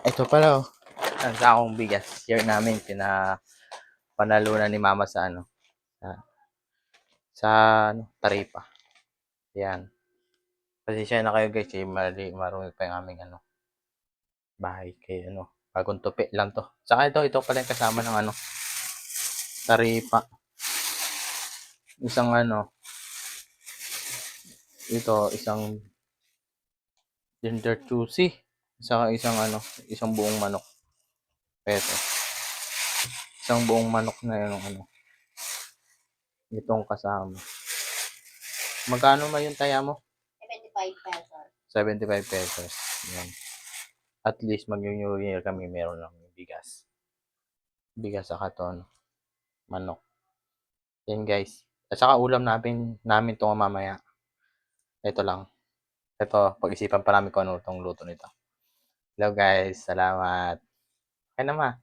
Ito pala, oh. Ang sakong bigas. Share namin, panalunan ni mama sa ano, sa, sa ano, Taripa. Yan. Pasensya na kayo guys, marumi pa yung aming ano, bahay. Kaya ano, bagong tupi lang to. Saka ito pala yung kasama ng ano, Taripa. Isang ano, isang ginger juicy. Saka isang buong manok. Ito. Isang buong manok na yung ano, itong kasama. Magkano ba yung taya mo? 75 pesos. 75 pesos. Yan. At least mag-New Year kami, meron lang bigas. Bigas saka to, ano, manok. Yan guys. At saka ulam namin to mamaya. Ito lang. Ito, pag-isipan pa namin kung ano itong luto nito. Hello guys, salamat. Kaya naman.